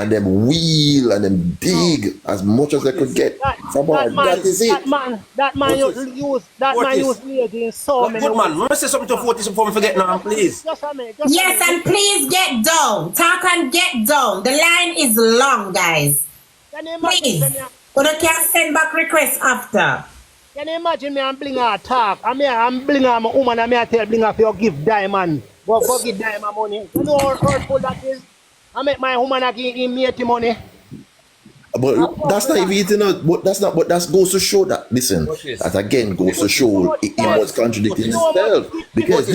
and them wheel and them dig as much as they could get. That is it. That man use lady in so many Good man, let me say something to Fortis before we forget now, please. Yes, and please get down. Talk and get down. The line is long, guys. Please. But I can send back requests after. Can you imagine me and Blinga talk? I'm Blinga, I'm a woman, and I tell Blinga for give Diamond. Go give Diamond money. You know how hurtful that is? I make my woman give him money. But that's not even, but that goes to show that, listen, that again goes to show he was contradicting himself. Because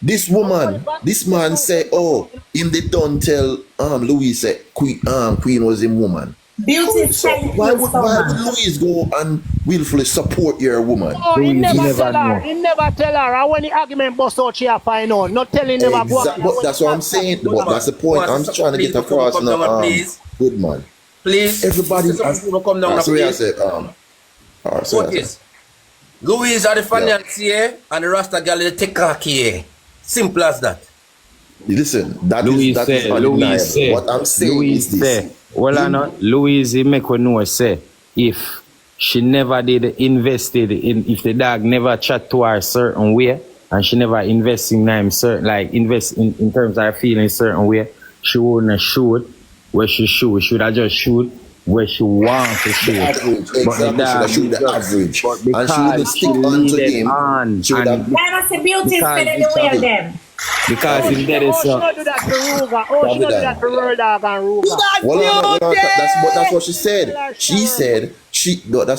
this man say, oh, him they don't tell Louise say Queen was a woman. Beauty. So why would Louise go and willfully support your woman? Oh, he never tell her. He never tell her. And when the argument bust out, she find out. Not telling never go. But that's what I'm saying. But that's the point. I'm trying to get across now. Good man. Please. Everybody come down. Louise are the financier and the Rasta girl is the take simple as that. Listen, that is undeniable. What I'm saying is this. Well, Louise, make her know, say, if she never did invested in, if the dog never chat to her a certain way, and she never invest in them certain, like invest in terms of her feeling certain way, she wouldn't shoot where she shoot. She would have just shoot where she wants to shoot. But the dog shoot the average. And she wouldn't stick on to him. She would have... That was the beauty spinning the way of them. Because if there is so. She do that to Ruga. Oh, she do that to Rurdog and Ruga. Well, that's what she said. That's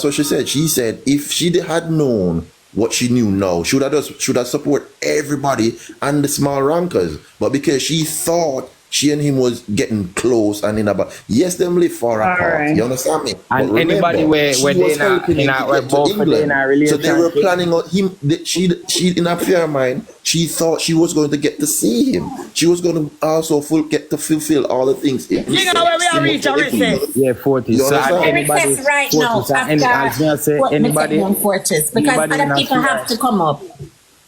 what she said. She said if she had known what she knew now, she would have support everybody and the small rankers. But because she thought she and him was getting close and in about yes, them live far apart. You understand me? And remember, anybody where they in a relationship, so they were planning on him. She in her fair mind, she thought she was going to get to see him. She was going to also get to fulfill all the things. You know where we are reach our recess? Yeah, 40. So anybody right now after anybody Fortress because other people have to come up.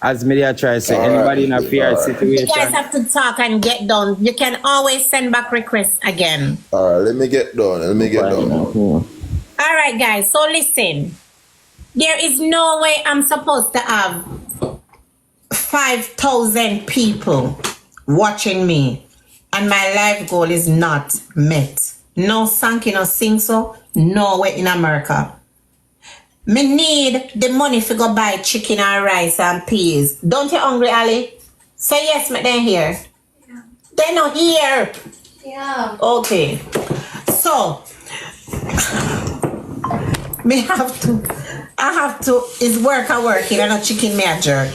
As media try to say, anybody in a fair situation. You guys have to talk and get done. You can always send back requests again. Alright, let me get done. All right, guys. So listen. There is no way I'm supposed to have 5,000 people watching me. And my life goal is not met. No Sanky, no sing so. Nowhere in America. Me need the money to go buy chicken and rice and peas. Don't you hungry, Ali? Say yes, me they're here. Yeah. They're not here. Yeah. Okay. So, I have to, is working and a chicken me a jerk.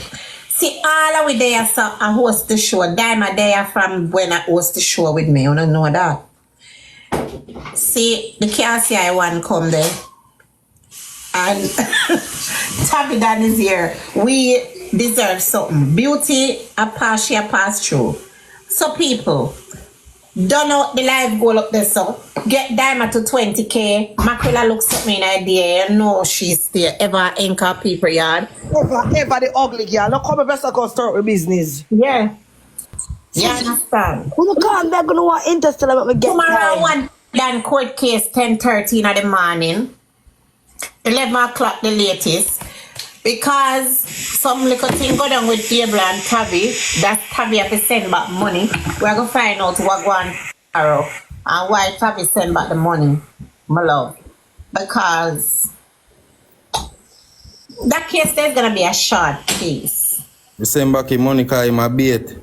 See, all of we there, so I host the show. Diamond there from when I host the show with me. You don't know that. See, the KCI one come there. And Tabidan is here. We deserve something. Beauty, a pass through. So people, don't know the live goal up there, so get Diamond to 20K. Makrilla looks at me in idea. You know she's there. Ever anchor people yard. Ever the ugly girl. Look how my best I can start with business. Yeah. You understand? Who can't they're gonna want interested about me get tomorrow one done court case 10:30 in the morning. 11 o'clock the latest, because some little thing go down with Table and Tabby. That Tabby have to send back money. We're going to find out what going tomorrow and why Tabby send back the money, my love. Because that case there's going to be a short case. You send back your money because I'm a bait.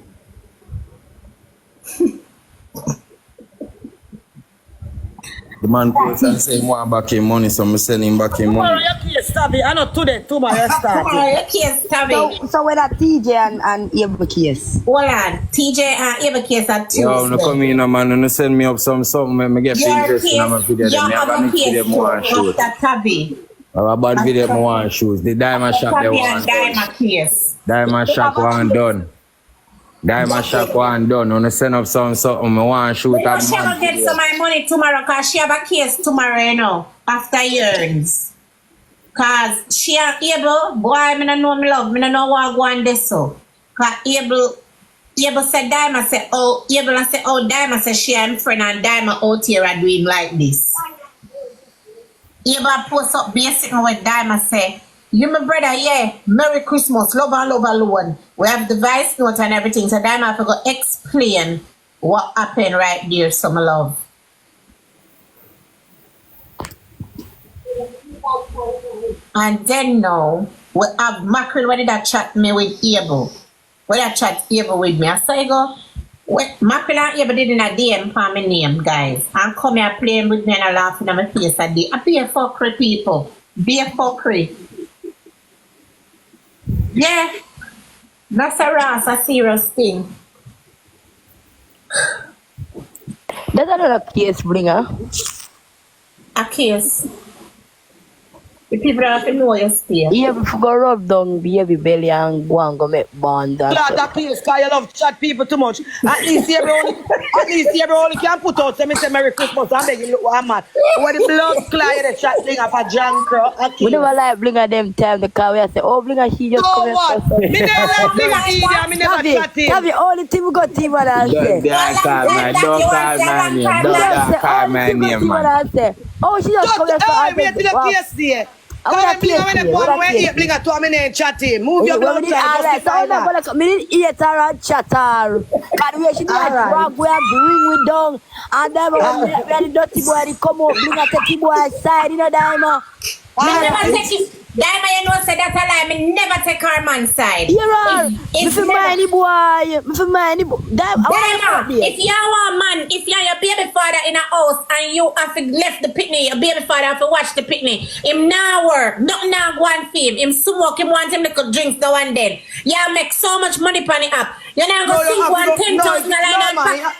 The man posts and say, "Want back your money," so I'm sending him back your money. Tomorrow your case, Tabby. I know today, tomorrow start. Tomorrow your case, Tabby. So when that TJ and Eva case? Hold on. TJ and Eva case are Tuesday. Yo, no come in, man. No send me up something. Me get interest in my video. You have a case too, after Tabby. I have a bad video I want to shoot. The diamond shop they want. Diamond case. Diamond shop one done. Diamond shop one done. When I send up something, I want to shoot that. She will get some of my money tomorrow because she have a case tomorrow, you know, after years. Because she are able, boy, I don't know me love, I don't know what I go on this so. Because able Abel said Diamond said, oh, Abel I said, oh, Diamond said she and friend and Diamond out here are doing like this. Abel post up basic with Diamond say, you my brother, yeah, Merry Christmas, love alone. We have the voice note and everything. So Diamond have to go explain what happened right there, some love. And then now, we have Mackerel when that chat me with Abel. When that chat Abel with me. I say go, Mackerel and Abel did in a DM for my name, guys. And come here playing with me and I laughing at my face a day. I be a fuckery, people. Be a fuckery. Yeah. That's a serious thing. That's another case, Blinga. A case. The people have to know your stay. Yeah, if you go rub down baby belly and go and go make bond. Lord, that case, because you love chat people too much. At least you only can put out, say Merry Christmas, and then you look one man. When the blood clot, the chat thing up a junk. We never like Blinga them time the car where I say, oh Blinga, she just come what? Me never like Blinga either, me never chat him. Have you only thing we got team what I say? Don't call my name, man. Oh, she just come here to the case there. Come on, Blinga to me and chat him. Move your blood clot. So me didn't eat her and chat her. Because we should like rock, we are bring we down. And then when the dirty boy they come up, Blinga take the boy side, you know, Diamond. Diamond, you know, say that's a lie. Me never take her man's side. You're right. If you mind the boy, Diamond, if you are a man, if you are your baby father in a house and you have left the picnic, your baby father have to watch the picnic. Him now work, nothing now go and feed him. Smoke, him want him little drinks now and then. You make so much money on the app. You now go see $10,000.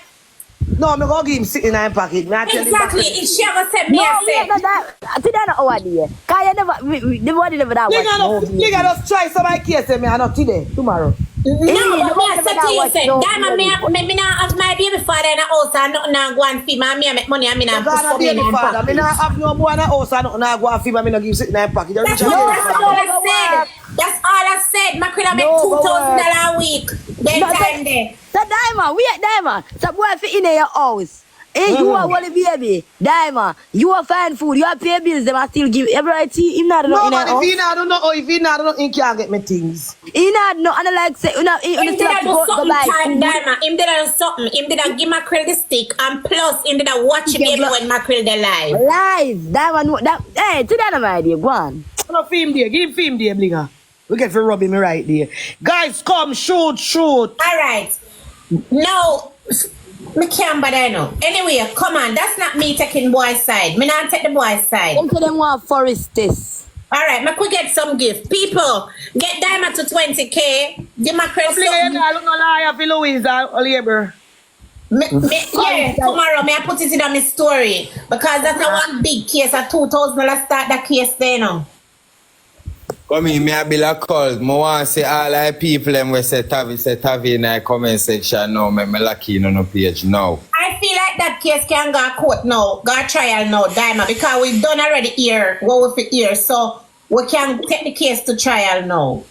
No, I'm going to give him sitting in pocket. Exactly. If she ever said me, I said. I think I know what idea. Can you never that You got to try some of my case, me. I not today, tomorrow. No, but me I said to you, say, Diamond, me not have my baby father in the house and nothing now go and feed me. Me make money and me not put some in the pocket. Me not have no boy in the house and nothing now go and feed me. Me not give sitting in pocket. That's all I said. That's all I said. My could have make $2,000 a week. Then time there. So Diamond, we at Diamond. So boy fit in your house. Hey, you are only baby. Diamond, you are fine food. You are pay bills. Them I still give everybody. Him not no, but if he not don't know, if he not don't know, he can't get me things. He not know. And like say, you know, him did I do something, Diamond. Him did I do something. Him did I give Mackerel the stick, and plus him did I watch baby when Mackerel the live. Live, Diamond. That hey, to that my idea. Go on. No film there. Give him film there, Blinga. We get for rubbing me right there. Guys, come shoot. All right. No. Me can't bother no. Anyway, come on. That's not me taking boy's side. Me not take the boy's side. Them them want forest this. Alright, me could get some gift. People, get Diamond to 20K. Give my credit. I don't know lie for Louise or labor. Yeah, tomorrow may I put it in on my story. Because that's a one big case. A $2,000 start that case there now. Come in, me a bill a call. I want to say all the people them we say Tavi in the comment section now. Me lucky on the page now. I feel like that case can go court now, go trial now, Diamond, because we've done already here, what we here, so we can take the case to trial now.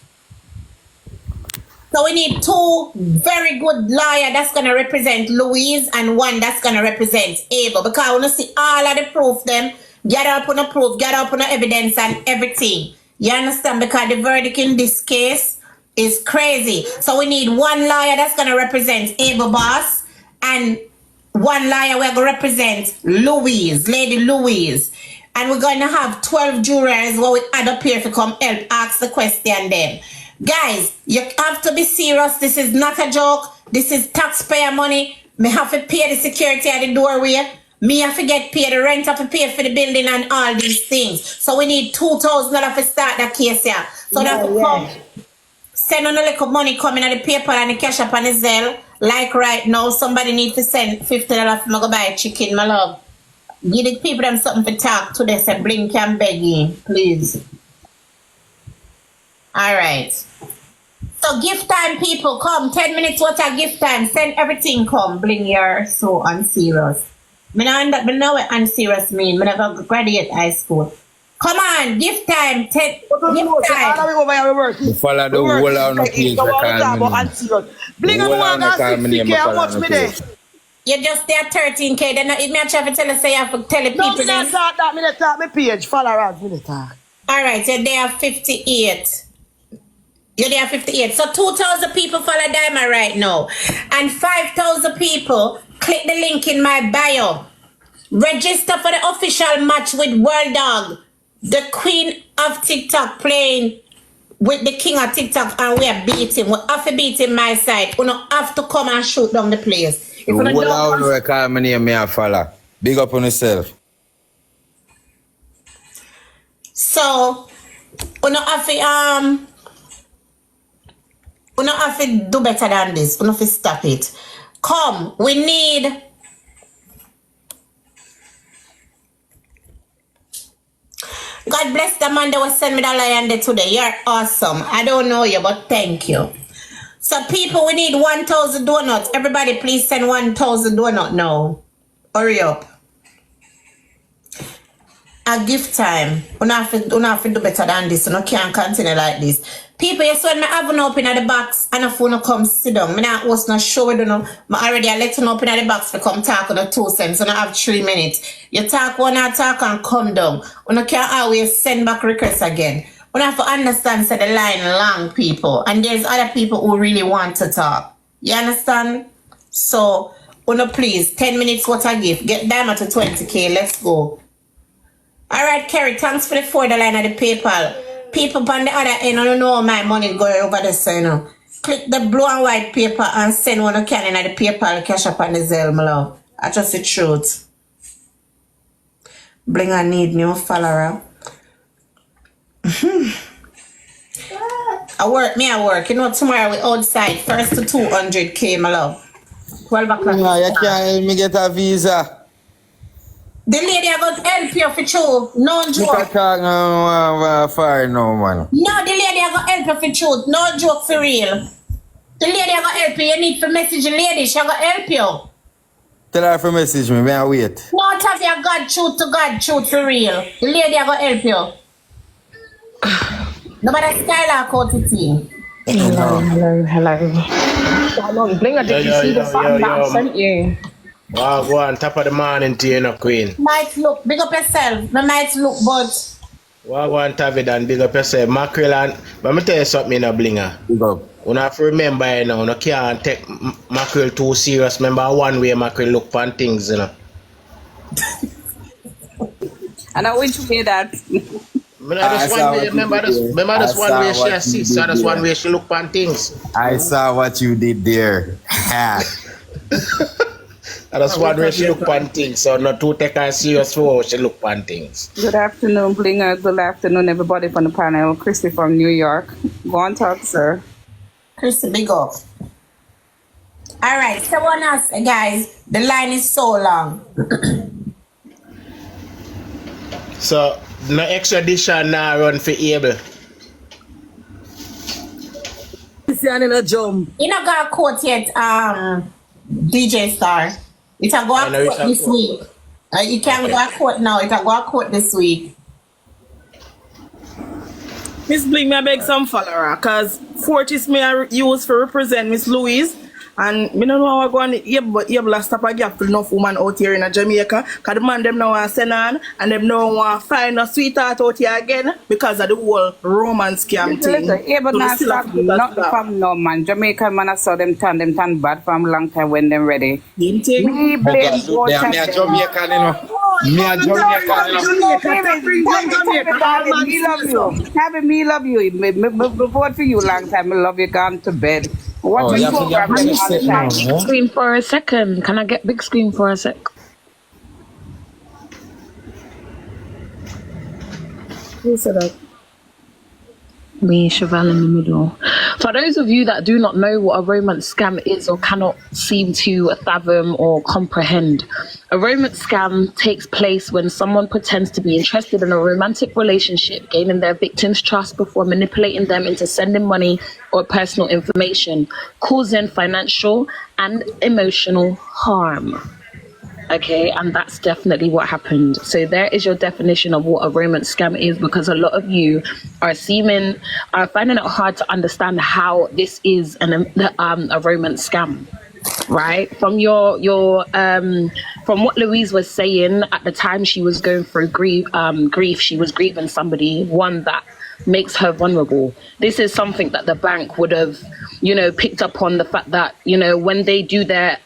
So we need two very good lawyers that's going to represent Louise and one that's going to represent Abel, because I want to see all of the proof them, get up on the proof, get up on the evidence and everything. You understand? Because the verdict in this case is crazy. So we need one lawyer that's going to represent Ableboss and one lawyer we're going to represent Louise, Lady Louise. And we're going to have 12 jurors where we add up here to come help ask the question then. Guys, you have to be serious. This is not a joke. This is taxpayer money. Me have to pay the security at the doorway. Me have to get paid the rent, have to pay for the building and all these things. So we need $2,000 to start that case here. So that will come. Send on a little money coming at the paper and the cash up on the Zelle. Like right now, somebody needs to send $50 for me go buy chicken, my love. Give the people them something to talk to. They say, Blinga can beg in, please. All right. So gift time, people, come. 10 minutes worth of gift time. Send everything come. Bling, you're so unserious. I know what unserious mean. I never graduate high school. Come on, give time. Give How time. we over here, we work? Follow the whole of the page So for what we talk call me about name. unserious. Blinga Whole no of one the got call me name, 60K, how follow much the me there? page. You just there 13K. Then it may have to tell us say you have to tell the No, people me not this. talk that, me not talk me page, followers, me not talk. Alright, you're there 58. You're there 58. So 2,000 people follow Diamond right now. And 5,000 people click the link in my bio. Register for the official match with World Dog, the queen of TikTok, playing with the king of TikTok, and we are beating. We have to beat him my side. We don't have to come and shoot down the place. If The we whole don't of the call me name, me a follow. Big up on yourself. so we don't have to do better than this. We don't have to stop it. Come, we need. God bless the man that was send me the lion there today. You're awesome. I don't know you, but thank you. So people, we need 1,000 donuts. Everybody, please send 1,000 donuts now. Hurry up. A gift time. We don't have to do better than this. We can't continue like this. People, you saw me having open at the box and if you come sit down. I not was not sure we don't. I already let you open at the box to come talk on the 2 cents. So I have 3 minutes. You talk one hour, talk and come down. We can't always send back requests again. We have to understand so the line long, people. And there's other people who really want to talk. You understand? So, please, 10 minutes what I give. Get Diamond to 20K. Let's go. All right, Kerry, thanks for the $4 line of the PayPal. People on the other end, I don't know my money going over the so you know. Click the blue and white paper and send one can in the PayPal cash up on the Zelle, my love. I just the truth. Blinga need new follower. I work. You know, tomorrow we outside. First to 200K, my love. 12 o'clock. No, you can't help me get a visa. The lady I got help you for truth. No You joke. can't talk far now, man. No, the lady I got help you for truth. No joke for real. The lady I got help you. You need to message the lady. She got help you. Tell her to message me, may I wait? No, tell you God truth to God truth for real. The lady I got help you. Nobody style out out to tea. Hello. Blinga, did you see the song that I sent you? Wow, go on top of the morning to you, no queen. Might look, big up yourself. No might look, but Wow, go on top of it and big up yourself. Mackerel and, but me tell you something in a Blinga. Big up. You have to remember, you know, you can't take mackerel too serious. Remember one way mackerel look on things, you know. And I want to hear that. Remember this one way she sees, so that's one way she look on things. I saw what you did there. That's one way she look on things, so not to take her serious for how she look on things. Good afternoon, Blinga. Good afternoon, everybody from the panel. Christy from New York. Go on, talk, sir. Christy, big up. All right, someone else, guys. The line is so long. So, no extradition now run for Abel. In a jump. You not got quote yet, DJ Star. It a go I know a it's quote a this quote. week. You can't go a quote now. It a go a quote this week. Miss Bling, me I beg some follower, cause 40s me I use for represent Miss Louise. And me don't know how I go on able to stop a gap for enough woman out here in Jamaica. Cause the man them now want to send on and them now want to find a sweetheart out here again because of the whole romance scam thing. Yeah, but So we not still have stop, to do that not stuff. from no man. Jamaican man, I saw them turn bad from a long time when them ready. Same thing. Me blame both Me of a them. Jamaican, you know. Me a Jamaican, you know. Having me love you. Me vote for you long time. I love you gone to bed. What Oh, you you have to program get them me all the set now, time? huh? Screen for a second. Can I get big screen for a sec? Who said that? Me, Chevelle in the middle. For those of you that do not know what a romance scam is or cannot seem to fathom or comprehend, a romance scam takes place when someone pretends to be interested in a romantic relationship, gaining their victim's trust before manipulating them into sending money or personal information, causing financial and emotional harm. Okay, and that's definitely what happened. So there is your definition of what a romance scam is, because a lot of you are finding it hard to understand how this is a romance scam. Right, from from what Louise was saying at the time, she was going through grief. She was grieving somebody, one that makes her vulnerable. This is something that the bank would have, picked up on, the fact that, when they do their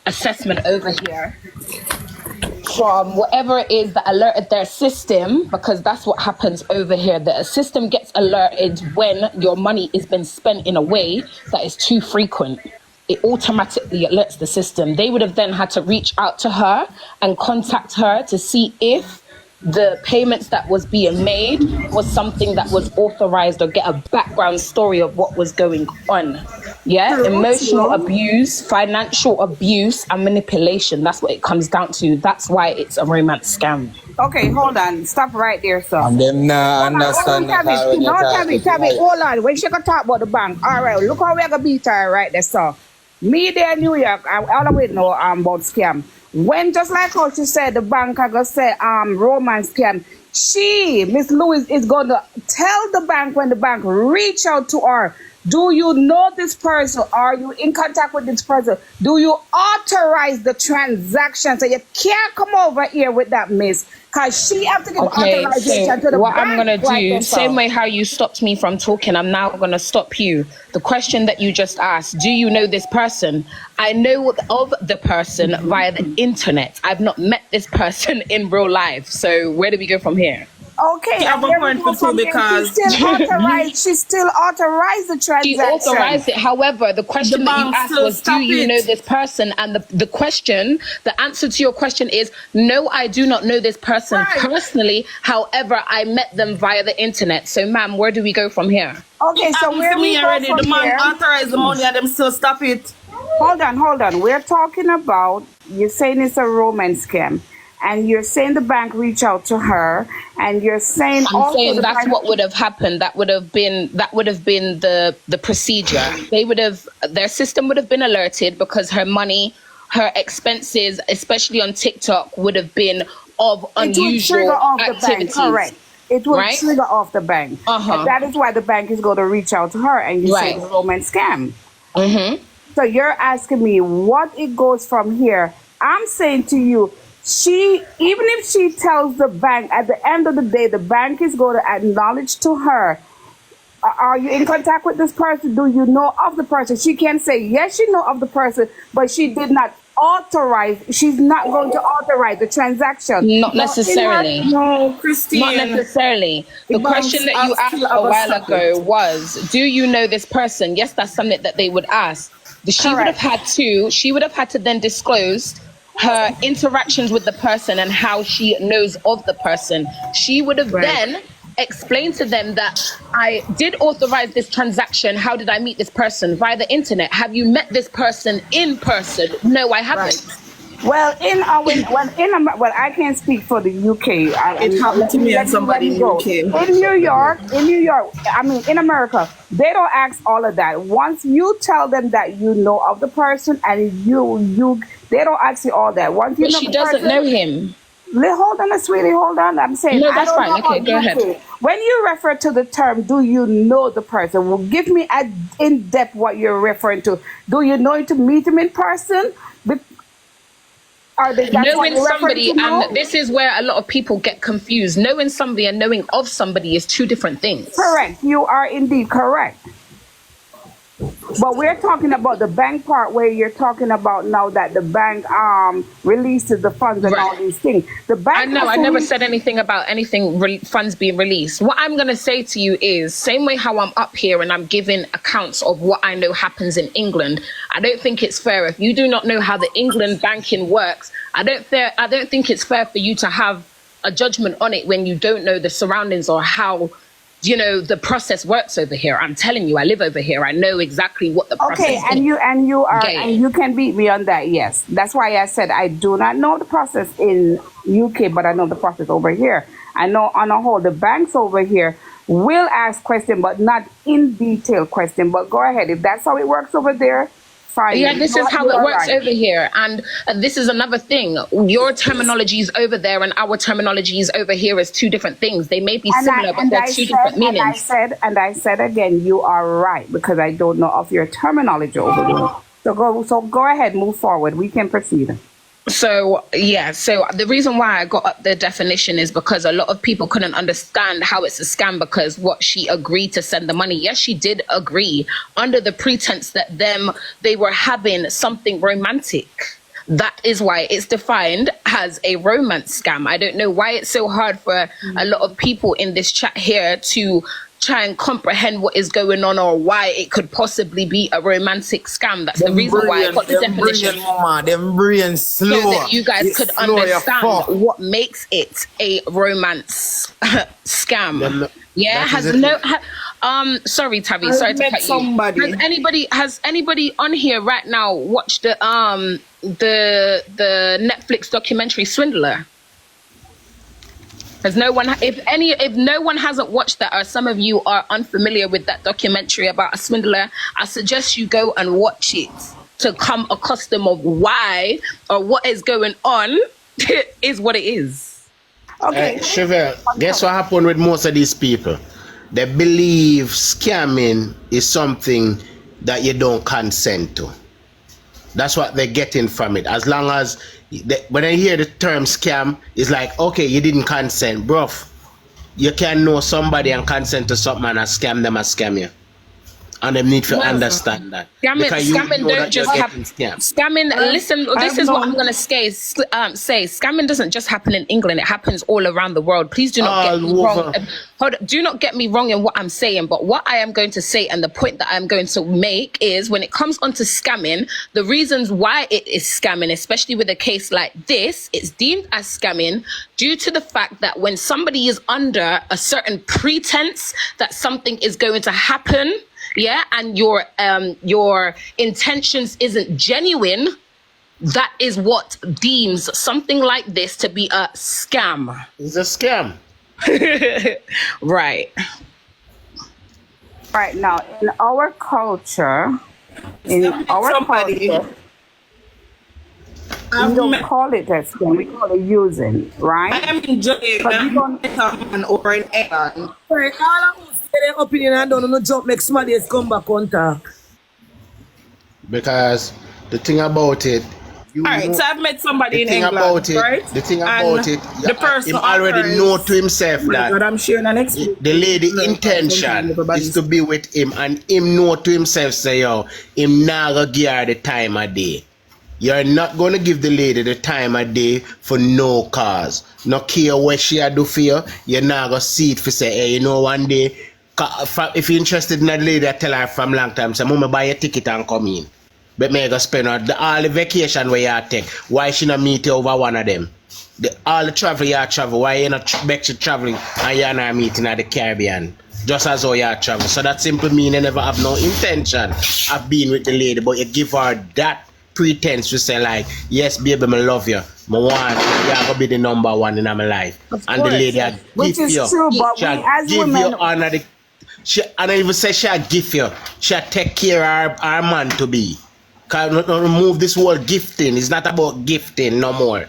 assessment over here, from whatever it is that alerted their system, because that's what happens over here. The system gets alerted when your money is being spent in a way that is too frequent. It automatically alerts the system. They would have then had to reach out to her and contact her to see if the payments that was being made was something that was authorized, or get a background story of what was going on. Yeah, emotional abuse, financial abuse, and manipulation. That's what it comes down to. That's why it's a romance scam. Okay, hold on. Stop right there, sir. And them not understand that. Tabby, hold on. When she could talk about the bank, all right, look how we're going to beat her right there, sir. Me there in New York, I always know about scam. When, just like how she said, the bank are going to say romance scam, Miss Louise, is going to tell the bank when the bank reach out to her, do you know this person? Are you in contact with this person? Do you authorize the transaction? So you can't come over here with that, miss, because she have to give authorization to the what bank. I'm going to do, same way how you stopped me from talking, I'm now going to stop you. The question that you just asked, do you know this person? I know of the person via the internet. I've not met this person in real life. So where do we go from here? Okay, I have a point for two, because she still authorized the transaction. She authorized it. However, the question that you asked was, do you know this person? And the answer to your question is, no, I do not know this person personally. However, I met them via the internet. So, ma'am, where do we go from here? Okay, so where we go already, from the man here? authorized the money and them still stop it. Hold on. We're talking about, you're saying it's a romance scam. And you're saying the bank reach out to her, and you're saying I'm saying that's what would have happened. That would have been the procedure. Their system would have been alerted, because her money, her expenses, especially on TikTok, would have been of unusual activities. Correct. It will trigger off the bank. And that is why the bank is going to reach out to her, and you say it's a romance scam. So you're asking me what it goes from here. I'm saying to you, even if she tells the bank, at the end of the day, the bank is going to acknowledge to her, are you in contact with this person? Do you know of the person? She can say, yes, she know of the person, but she did not authorize. She's not going to authorize the transaction. Not necessarily. No, Christine. Not necessarily. The question that you asked a while ago was, do you know this person? Yes, that's something that they would ask. She would have had to then disclose her interactions with the person and how she knows of the person. She would have then explained to them that I did authorize this transaction. How did I meet this person? Via the internet. Have you met this person in person? No, I haven't. Well, I can't speak for the UK. It happened to me and somebody in the UK. In New York, in America, they don't ask all of that. Once you tell them that you know of the person, and they don't ask you all that. Once you but know she the doesn't person, know him. Hold on, sweetie, hold on. I'm saying, no, that's fine. Okay, go ahead. When you refer to the term, do you know the person? Well, give me in depth what you're referring to. Do you know to meet him in person? Knowing somebody, and this is where a lot of people get confused. Knowing somebody and knowing of somebody is two different things. Correct. You are indeed correct. But we're talking about the bank part, where you're talking about now that the bank releases the funds and all these things. The bank. I know. I never said anything about funds being released. What I'm going to say to you is, same way how I'm up here and I'm giving accounts of what I know happens in England. I don't think it's fair if you do not know how the England banking works. I don't think it's fair for you to have a judgment on it when you don't know the surroundings or how, the process works over here. I'm telling you, I live over here. I know exactly what the process is. And you can beat me on that. Yes, that's why I said I do not know the process in UK, but I know the process over here. I know on a whole, the banks over here will ask questions, but not in detail question. But go ahead, if that's how it works over there, fine. Yeah, this is how it You're works right. over here. And this is another thing. Your terminology is over there and our terminology is over here is two different things. They may be similar, but they're two different meanings. And I said again, you are right, because I don't know of your terminology over there. So go ahead, move forward. We can proceed. So the reason why I got up the definition is because a lot of people couldn't understand how it's a scam, because what she agreed to send the money. Yes, she did agree under the pretense that they were having something romantic. That is why it's defined as a romance scam. I don't know why it's so hard for a lot of people in this chat here to try and comprehend what is going on or why it could possibly be a romantic scam. That's the reason why I got the definition. Them brain slow. So that you guys could understand what makes it a romance scam. Sorry, Tavi, sorry to cut you. Has anybody on here right now watched the Netflix documentary Swindler? If no one hasn't watched that, or some of you are unfamiliar with that documentary about a swindler, I suggest you go and watch it to come accustomed of why or what is going on is what it is. Okay. Chevelle, guess what happened with most of these people? They believe scamming is something that you don't consent to. That's what they're getting from it. As long as when I hear the term scam, it's like, okay, you didn't consent, bruv. You can know somebody and consent to something and scam them and scam you. And they need to understand that. Scamming don't just happen. Scamming, listen, this is what I'm going to say. Scamming doesn't just happen in England. It happens all around the world. Please do not get me wrong. Do not get me wrong in what I'm saying. But what I am going to say and the point that I'm going to make is when it comes onto scamming, the reasons why it is scamming, especially with a case like this, it's deemed as scamming due to the fact that when somebody is under a certain pretense that something is going to happen, and your intentions isn't genuine, that is what deems something like this to be a scam. It's a scam. Right. Right now, in our culture, we don't call it a scam, we call it using, right? I am in Jamaica and over in England. Their opinion, I don't know, job makes somebody come back on talk. Because the thing about it, so I've met somebody in England, right? The thing about it, the person him already know to himself that I'm sharing an experience. The lady intention is to be with him, and him know to himself, say, yo, him not gonna give her the time of day. You're not gonna give the lady the time of day for no cause. No care what she do for you, you're not gonna see it for say, hey, you know, one day, if you're interested in that lady, I tell her from long time, say, Mama, buy a ticket and come in. But me go spend all the vacation where you take. Why she not meet you over one of them? All the travel you travel, why you not back to traveling and you're not meeting at the Caribbean? Just as how you travel. So that simply means you never have no intention of being with the lady, but you give her that pretense to say like, yes, baby, I love you. I want you to be the number one in my life. And the lady which give is you. true, but we as give women, you honor the. And I even say she'll give you. She'll take care of her man to be. Can not remove this word gifting. It's not about gifting no more.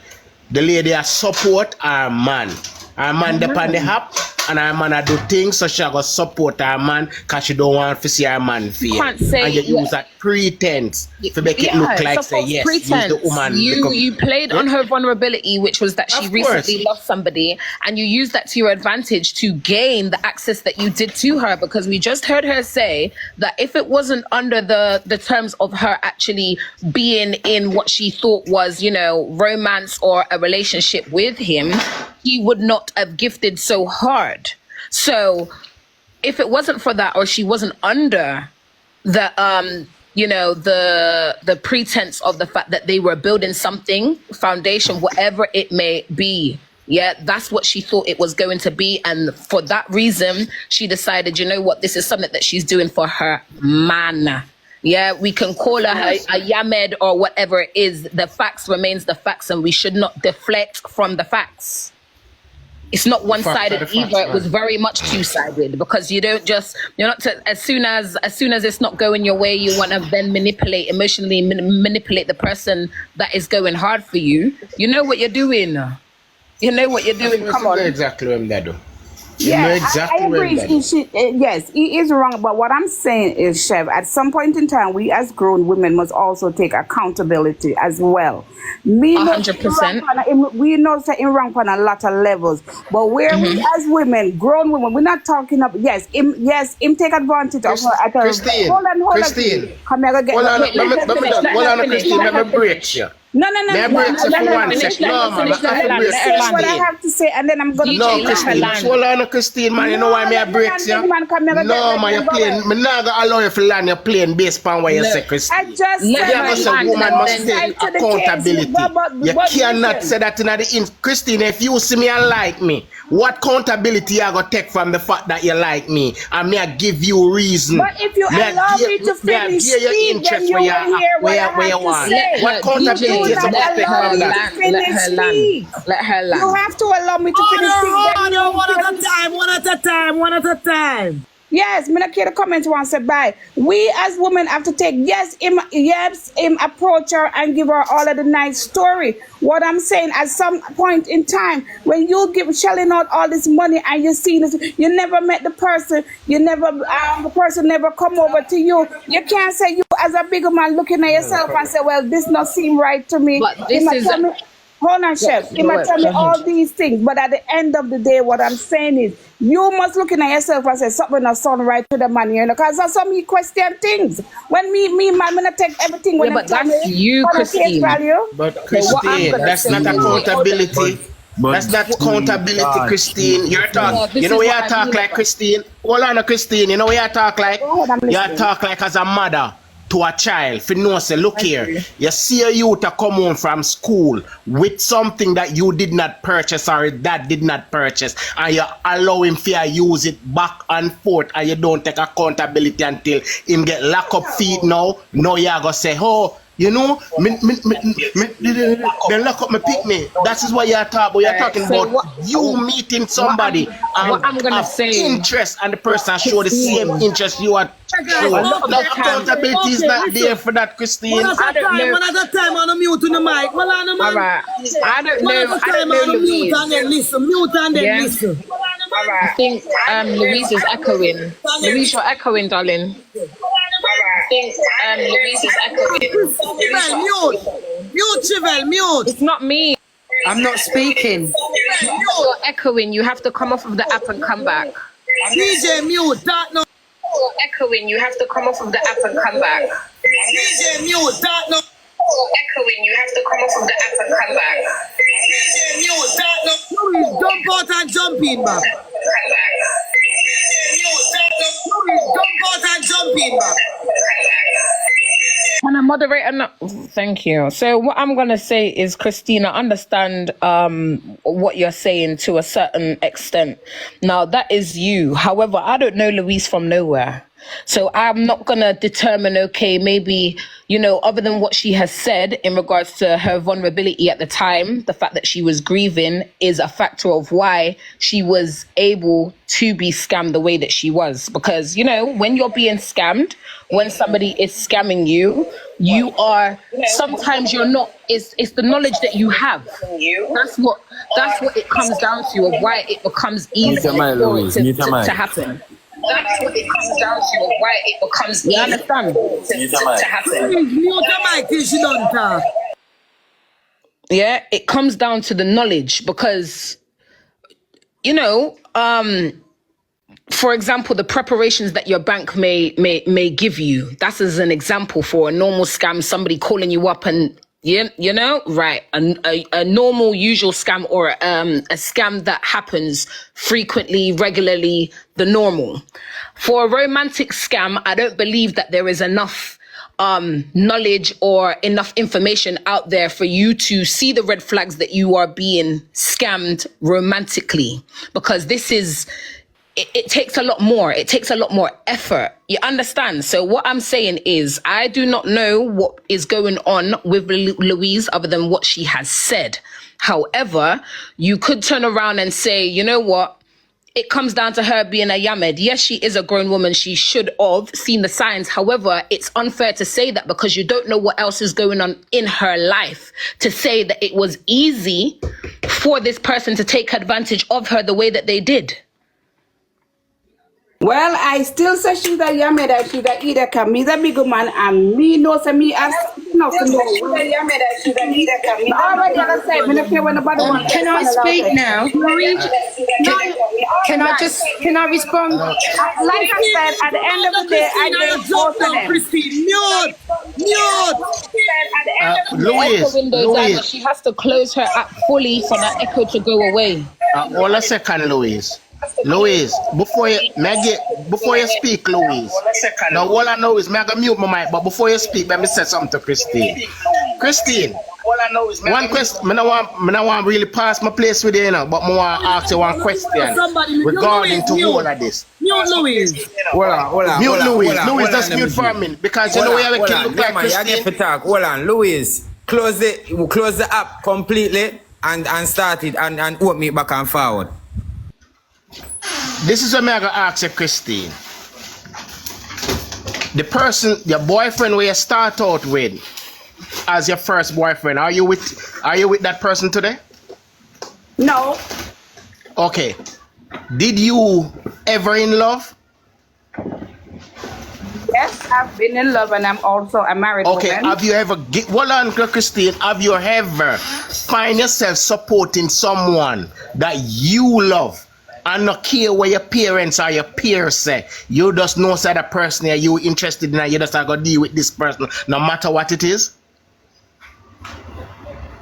The lady has support her man. Her man depend the app, and her man do things, so she go support her man because she don't want to see her man feel. Can't say, and you use that pretense to make it look like say yes, pretense. use the woman. You played on her vulnerability, which was that she recently lost somebody, and you used that to your advantage to gain the access that you did to her, because we just heard her say that if it wasn't under the terms of her actually being in what she thought was, you know, romance or a relationship with him, he would not have gifted so hard. So if it wasn't for that, or she wasn't under the you know, the pretense of the fact that they were building something, foundation, whatever it may be, that's what she thought it was going to be. And for that reason, she decided, you know what, this is something that she's doing for her man. We can call her a yamed or whatever it is. The facts remains the facts, and we should not deflect from the facts. it's not The facts are one-sided the facts, either. It was man. very much two-sided because you're not as soon as it's not going your way, you want to then emotionally manipulate the person that is going hard for you. You know what you're doing. You know what you're doing. Come on. Exactly what they do. You Yeah, know exactly I agree. what they do. Yes, he is wrong. But what I'm saying is, Chef, at some point in time, we as grown women must also take accountability as well. Me, 100%. we know that in wrong on a lot of levels. But where we as women, grown women, we're not talking about, him take advantage of her. Christine, Hold on. Christine. Come here, get Hold on, Wait, let her finish, let hold her on, finish, Christine, let let her me break you. No. May I break you for one second? No, man, let her I land, break let her you. Say what I land. have to say, and then I'm gonna DJ, No, let her Christine, land. hold on, Christine, man. You know why me I break you? No, man, you're playing. Me not gonna allow you to land your plane based on what you say, Christine. I just Let You her must say land woman and must then- take accountability. You cannot say that in the Christine, if you see me and like me, what accountability you gonna take from the fact that you like me? And me I give you reason. But if you allow me to finish speak, then you will hear what I have to say. What accountability Do is not supposed to take allow from me that? to finish speak. Let her You land. have to allow me to finish speak. then you One will at a time, one at a time. Yes, me not care the comment once say bye. We as women have to take him approach her and give her all of the nice story. What I'm saying, at some point in time, when you shelling out all this money and you see this, you never met the person, the person never come over to you. You can't say you as a bigger man looking at yourself and say, well, this not seem right to me. But this He might is- tell me, hold on, Chef. He go might ahead, tell me go ahead. all these things, but at the end of the day, what I'm saying is, you must look at yourself and say something not sound right to the man, because that's some he question things. When me, man, me not take everything when Yeah, them but tell that's me you, for the face Christine. value. But what I'm Christine, gonna that's say not is- accountability. But- That's not accountability, Christine. You're Yeah, talking. this You know is what what you I talk mean like, about- Christine. Hold on, Christine. You know what you talk like. Go ahead, I'm You listening. talk like as a mother to a child. For no say, look here. You see a youth to come home from school with something that you did not purchase or that did not purchase, and you allow him to use it back and forth, and you don't take accountability until him get lock up feet. Now you are gonna say, oh. You know, then lock up my pick me. That is what you're talking about. You're talking so about what- you meeting somebody what I'm gonna have say- interest, and the person show the same interest you are showing. A lot of the time- Accountability is not there for that, Christine. One at a time, one at a time on the mute on the mic. Well, on the All man. right. I don't One know. at a I don't time know, on the mute and Louise. then listen. Mute and then Yeah. listen. I think Louise is echoing. Louise, you're echoing, darling. I think Louise is echoing. Chivel, mute. Mute, Chivel, mute. It's not me. I'm not speaking. You're echoing. You have to come off of the app and come back. DJ, mute. That no. You're echoing. You have to come off of the app and come back. DJ, mute. That no. You're echoing. You have to come off of the app and come back. DJ, mute. That no. Louise, jump out and jump in, man. Come back. DJ, mute. That no. Louise, jump out and jump in, man. Can I moderate? No. Thank you. So what I'm going to say is, Christina, understand what you're saying to a certain extent. Now, that is you. However, I don't know Louise from nowhere. So I'm not going to determine, okay, maybe, other than what she has said in regards to her vulnerability at the time, the fact that she was grieving is a factor of why she was able to be scammed the way that she was. Because, when you're being scammed, when somebody is scamming you, you are, sometimes you're not, it's the knowledge that you have. That's what it comes down to, of why it becomes easy Mute your mic, Louise. Mute your mic. to happen. That's what it comes down to, of why it becomes easy to happen. Mute the mic till she don't talk. Yeah, it comes down to the knowledge because, for example, the preparations that your bank may give you. That's as an example for a normal scam, somebody calling you up and, right, a normal, usual scam or a scam that happens frequently, regularly, the normal. For a romantic scam, I don't believe that there is enough knowledge or enough information out there for you to see the red flags that you are being scammed romantically, because this is it takes a lot more. It takes a lot more effort. You understand? So what I'm saying is, I do not know what is going on with Louise other than what she has said. However, you could turn around and say, you know what? It comes down to her being a yamed. Yes, she is a grown woman. She should have seen the signs. However, it's unfair to say that because you don't know what else is going on in her life, to say that it was easy for this person to take advantage of her the way that they did. Well, I still say she's a yamed, she's a either come. Me's a big man, and me knows me as enough to know. Already, I say, can I speak now? Can I respond? Like I said, at the end of the day, I gave both of them. Louise, She has to close her app fully for that echo to go away. hold a second, Louise. Louise, before you speak, Louise. Now all I know is I'm gonna mute my mic, but before you speak, let me say something to Christine. Christine, one question. I don't want really pass my place with you, but I want to ask you one question regarding to all of this. Mute Louise. Hold on. Mute Louise. Louise, just mute for a minute because you know where we can look like Christine. Hold on, Louise. Close the app completely and start it and open it back and forward. This is what I'm going to ask you, Christine. The person, your boyfriend where you start out with as your first boyfriend, are you with that person today? No. Okay. Did you ever in love? Yes, I've been in love and I'm also a married woman. Have you ever, hold on, Christine, have you ever find yourself supporting someone that you love? And not care what your parents or your peers say. You just know say the person that you interested in and you just have to deal with this person no matter what it is.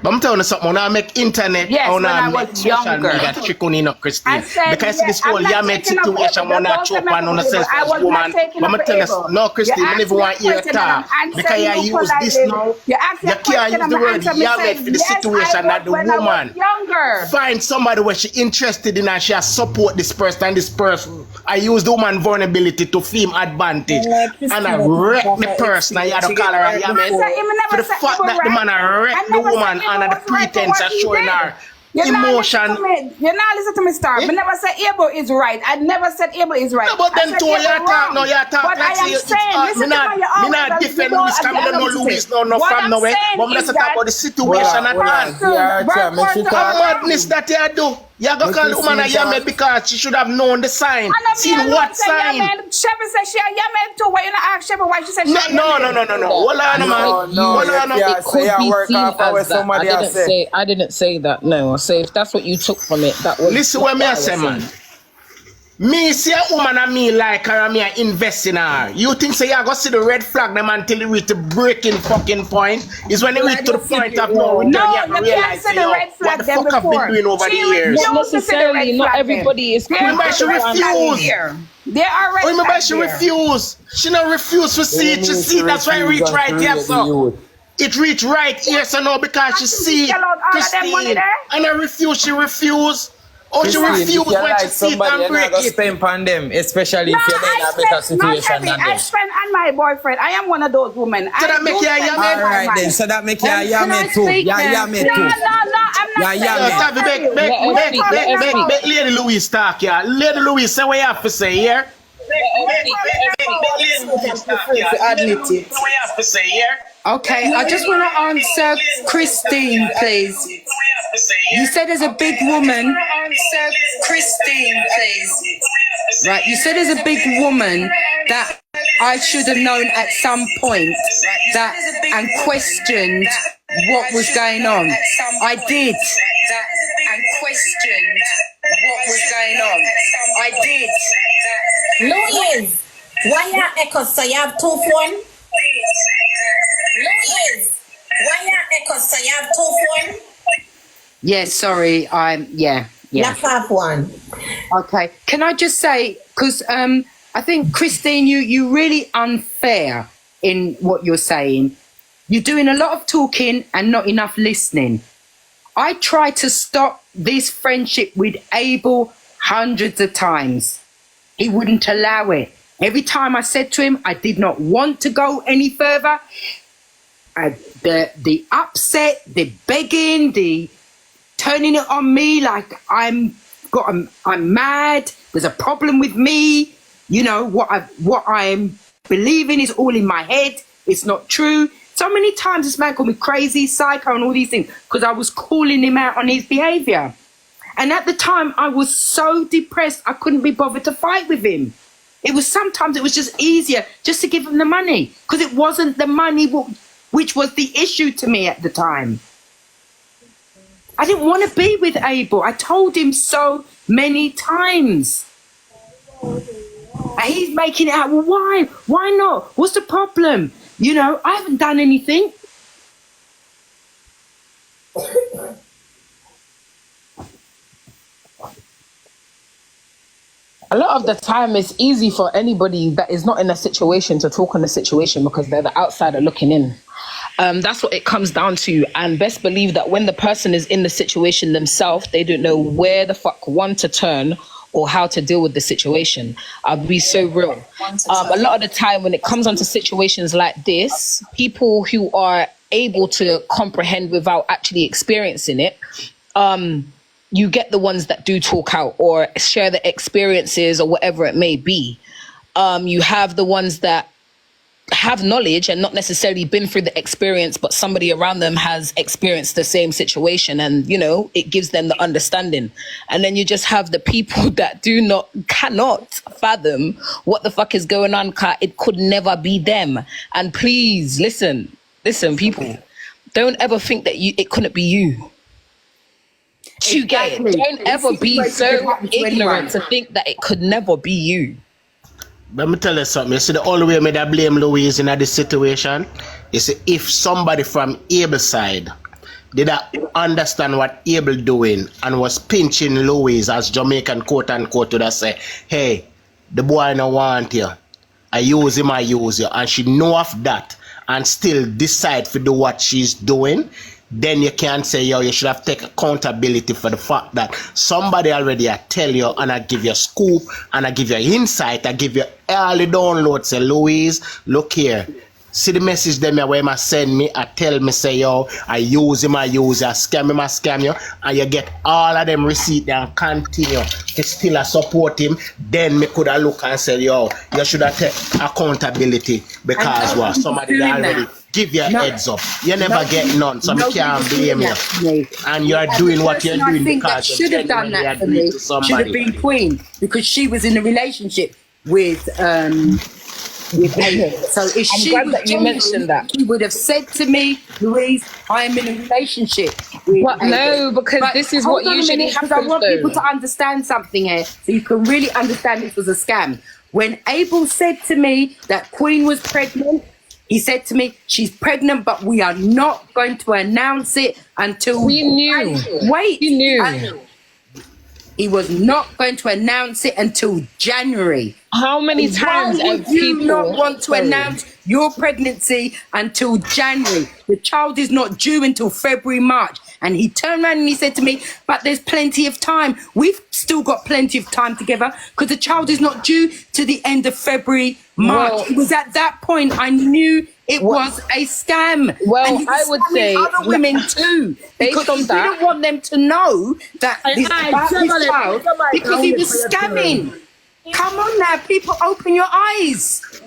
But I'm telling you something, when I make internet, when I was younger. Christine. Because this whole Yamed situation, when I chop and on a self woman. But I'm telling you, no, Christine, I never want you to talk. Because you use this now. You can't use the word Yamed for the situation that the woman find somebody where she interested in and she has support this person and this person. I use the woman vulnerability to fame advantage. And I wreck the person and you have to call her a Yamed. For the fact that the man wreck the woman under the pretense of showing her emotion. You're not listening to me, Star. I never said Abel is right. I never said Abel is right. No, but then to you talk, no, you talk. But I am saying, listen to me, you're not defend Louise, because I don't know Louise, no, from nowhere. But I'm just talking about the situation at hand. A madness that you do. You're going to call the woman a Yamed because she should have known the sign. Seen what sign? Shepard said she a Yamed too. Why you not ask Shepard why she said she a Yamed? No. Hold on, man. Hold on. It could be seen as that. I didn't say that. No, I say if that's what you took from it, that was. Listen what me I say, man. Me see a woman and me like her and me I invest in her. You think say you go see the red flag them until you reach the breaking fucking point? Is when you reach to the point of no return, you realize say, what the fuck I've been doing over the years. Not necessarily, not everybody is cool. Remember she refused. They are red. Remember she refused. She not refused to see it. She see that's why it reach right here, so. It reach right here, so now because she see Christine and I refuse, she refused. Oh, she refused when she see it and break it. Spend on them, especially if you're in a better situation than them. I spend on my boyfriend. I am one of those women. So that make you a Yamed? Alright then, so that make you a Yamed too. You're Yamed too. No, I'm not saying Make Lady Louise talk, yeah. Lady Louise, say what you have to say here. Admit it. Okay, I just want to answer Christine, please. You said as a big woman. Christine, please. Right, you said as a big woman that I should have known at some point that and questioned what was going on. I did. And questioned what was going on. I did. Louise, why you echo? So you have 2 phones? Louise, why you echo? So you have 2 phones? Yeah, sorry. Yeah. Let's have one. Okay. Can I just say, because I think, Christine, you really unfair in what you're saying. You're doing a lot of talking and not enough listening. I tried to stop this friendship with Abel hundreds of times. He wouldn't allow it. Every time I said to him I did not want to go any further, the upset, the begging, the turning it on me like I'm mad, there's a problem with me, you know, what I'm believing is all in my head, it's not true. So many times this man called me crazy, psycho and all these things because I was calling him out on his behaviour. And at the time I was so depressed I couldn't be bothered to fight with him. Sometimes it was just easier just to give him the money because it wasn't the money which was the issue to me at the time. I didn't want to be with Abel. I told him so many times. And he's making it out, well, why? Why not? What's the problem? You know, I haven't done anything. A lot of the time it's easy for anybody that is not in a situation to talk on the situation because they're the outsider looking in. That's what it comes down to. And best believe that when the person is in the situation themselves, they don't know where the fuck one to turn or how to deal with the situation. I'll be so real. A lot of the time when it comes onto situations like this, people who are able to comprehend without actually experiencing it, you get the ones that do talk out or share the experiences or whatever it may be. You have the ones that have knowledge and not necessarily been through the experience, but somebody around them has experienced the same situation and, you know, it gives them the understanding. And then you just have the people that cannot fathom what the fuck is going on. It could never be them. And please listen, people, don't ever think that it couldn't be you. You get it? Don't ever be so ignorant to think that it could never be you. Let me tell you something. You see, the only way I blame Louise in this situation is if somebody from Abel's side did not understand what Abel doing and was pinching Louise as Jamaican quote unquote to say, hey, the boy no want you. I use him, I use you. And she know of that and still decide to do what she's doing. Then you can't say, yo, you should have taken accountability for the fact that somebody already I tell you and I give you a scoop and I give you insight, I give you all the downloads. Say, Louise, look here. See the message them where I send me, I tell me, say, yo, I use him, I use you, I scam you, and you get all of them receipt and continue to still support him. Then me could have look and say, yo, you should have taken accountability because what? Somebody already give you a heads up. You never get none, so I can't blame you. And you're doing what you're doing because should have done that for me. Should have been Queen because she was in a relationship with Abel. So if she was that you mentioned that, she would have said to me, Louise, I am in a relationship with Abel. No, because this is what usually happens. I want people to understand something here so you can really understand this was a scam. When Abel said to me that Queen was pregnant, he said to me, she's pregnant, but we are not going to announce it until we knew. Wait. He knew. He was not going to announce it until January. How many times have you not want to announce your pregnancy until January? The child is not due until February, March. And he turned around and he said to me, but there's plenty of time. We've still got plenty of time together because the child is not due to the end of February, March. Well, it was at that point I knew it was a scam. Well, and I would say other women too, because he didn't want them to know that this about his child because he was scamming. Come on now, people, open your eyes.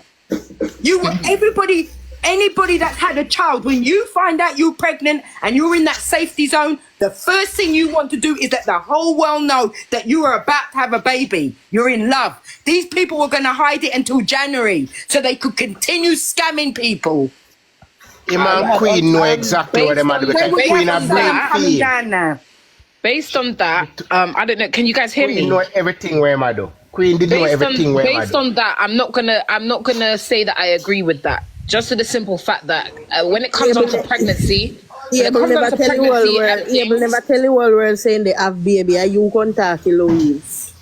Anybody that had a child, when you find out you're pregnant and you're in that safety zone, the first thing you want to do is let the whole world know that you are about to have a baby. You're in love. These people were going to hide it until January so they could continue scamming people. Queen know exactly what they're doing because Queen are blame down now. Based on that, I don't know. Can you guys hear me? Queen know everything where I do. Queen did know everything where I do. Based on that, I'm not gonna say that I agree with that. Just for the simple fact that when it comes on to pregnancy, Abel never tell you all world saying they have baby. Are you contact Louise?